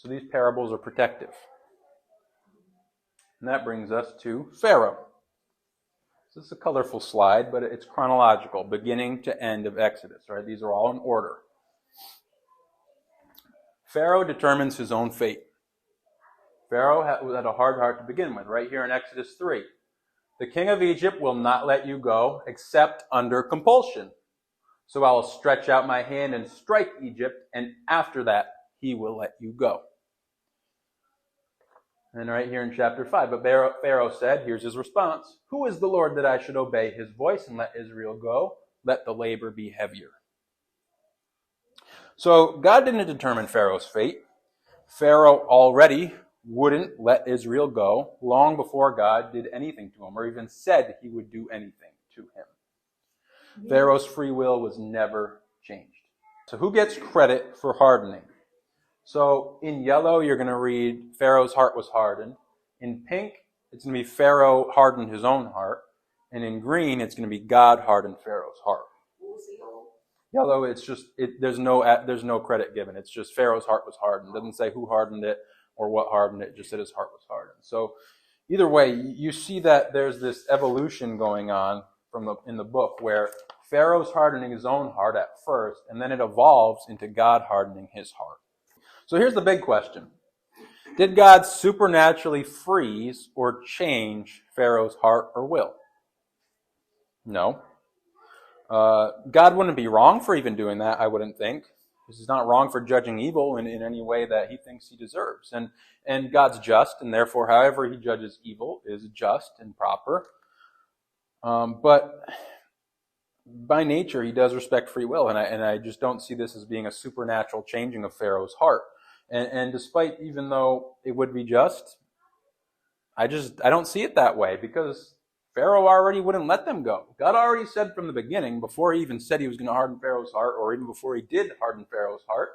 So these parables are protective. And that brings us to Pharaoh. This is a colorful slide, but it's chronological, beginning to end of Exodus, right? These are all in order. Pharaoh determines his own fate. Pharaoh had a hard heart to begin with, right here in Exodus 3. The king of Egypt will not let you go except under compulsion. So I will stretch out my hand and strike Egypt, and after that he will let you go. And right here in chapter 5, but Pharaoh said, here's his response, "Who is the Lord that I should obey his voice and let Israel go? Let the labor be heavier." So God didn't determine Pharaoh's fate. Pharaoh already wouldn't let Israel go long before God did anything to him or even said he would do anything to him. Pharaoh's free will was never changed. So who gets credit for hardening? So in yellow, you're going to read Pharaoh's heart was hardened. In pink, it's going to be Pharaoh hardened his own heart. And in green, it's going to be God hardened Pharaoh's heart. Yellow, it's just, there's no credit given. It's just Pharaoh's heart was hardened. It doesn't say who hardened it or what hardened it. Just said his heart was hardened. So either way, you see that there's this evolution going on in the book where Pharaoh's hardening his own heart at first, and then it evolves into God hardening his heart. So here's the big question. Did God supernaturally freeze or change Pharaoh's heart or will? No. God wouldn't be wrong for even doing that, I wouldn't think. He's not wrong for judging evil in any way that he thinks he deserves. And God's just, and therefore however he judges evil is just and proper. But by nature, he does respect free will, and I just don't see this as being a supernatural changing of Pharaoh's heart. And despite, even though it would be just, I don't see it that way, because Pharaoh already wouldn't let them go. God already said from the beginning, before he even said he was going to harden Pharaoh's heart, or even before he did harden Pharaoh's heart,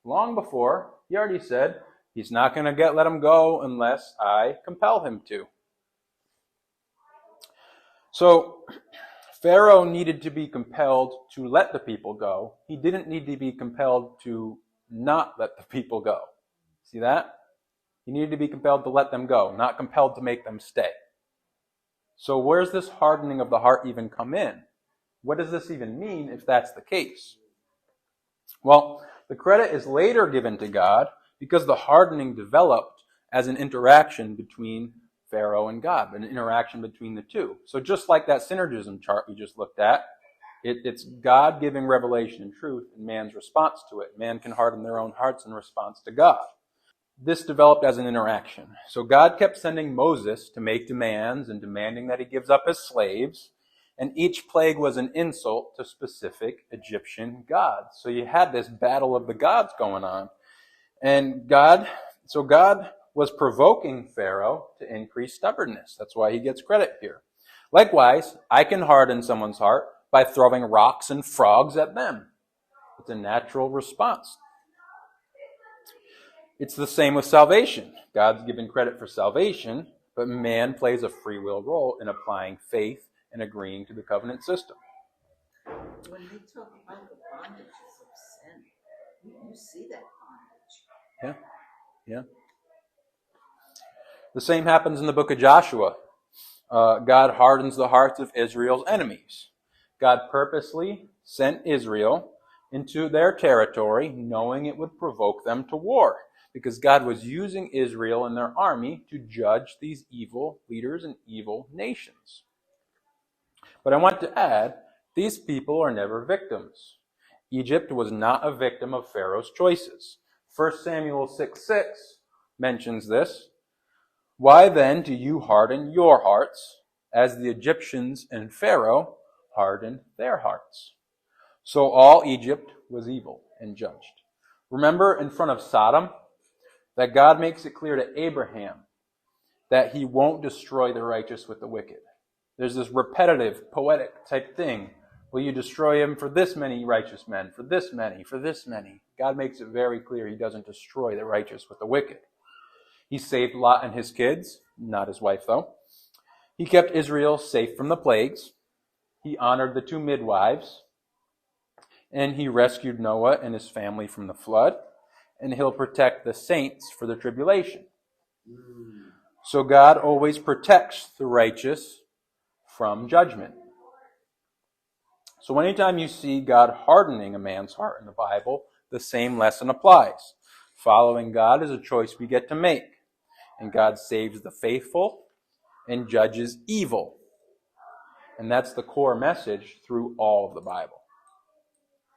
long before, he already said, he's not going to let him go unless I compel him to. So Pharaoh needed to be compelled to let the people go. He didn't need to be compelled to not let the people go. See that? He needed to be compelled to let them go, not compelled to make them stay. So where's this hardening of the heart even come in? What does this even mean if that's the case? Well, the credit is later given to God because the hardening developed as an interaction between Pharaoh and God, an interaction between the two. So just like that synergism chart we just looked at, it's God giving revelation and truth and man's response to it. Man can harden their own hearts in response to God. This developed as an interaction. So God kept sending Moses to make demands and demanding that he gives up his slaves. And each plague was an insult to specific Egyptian gods. So you had this battle of the gods going on. And God was provoking Pharaoh to increase stubbornness. That's why he gets credit here. Likewise, I can harden someone's heart by throwing rocks and frogs at them. It's a natural response. It's the same with salvation. God's given credit for salvation, but man plays a free will role in applying faith and agreeing to the covenant system. When they talk about the bondages of sin, you see that bondage. Yeah. The same happens in the book of Joshua. God hardens the hearts of Israel's enemies. God purposely sent Israel into their territory, knowing it would provoke them to war, because God was using Israel and their army to judge these evil leaders and evil nations. But I want to add, these people are never victims. Egypt was not a victim of Pharaoh's choices. 1 Samuel 6:6 mentions this. Why then do you harden your hearts, as the Egyptians and Pharaoh hardened their hearts? So all Egypt was evil and judged. Remember in front of Sodom that God makes it clear to Abraham that he won't destroy the righteous with the wicked. There's this repetitive, poetic type thing. Will you destroy him for this many righteous men, for this many, for this many? God makes it very clear he doesn't destroy the righteous with the wicked. He saved Lot and his kids, not his wife though. He kept Israel safe from the plagues. He honored the 2 midwives. And he rescued Noah and his family from the flood. and he'll protect the saints for the tribulation. So God always protects the righteous from judgment. So anytime you see God hardening a man's heart in the Bible, the same lesson applies. Following God is a choice we get to make. And God saves the faithful and judges evil. And that's the core message through all of the Bible.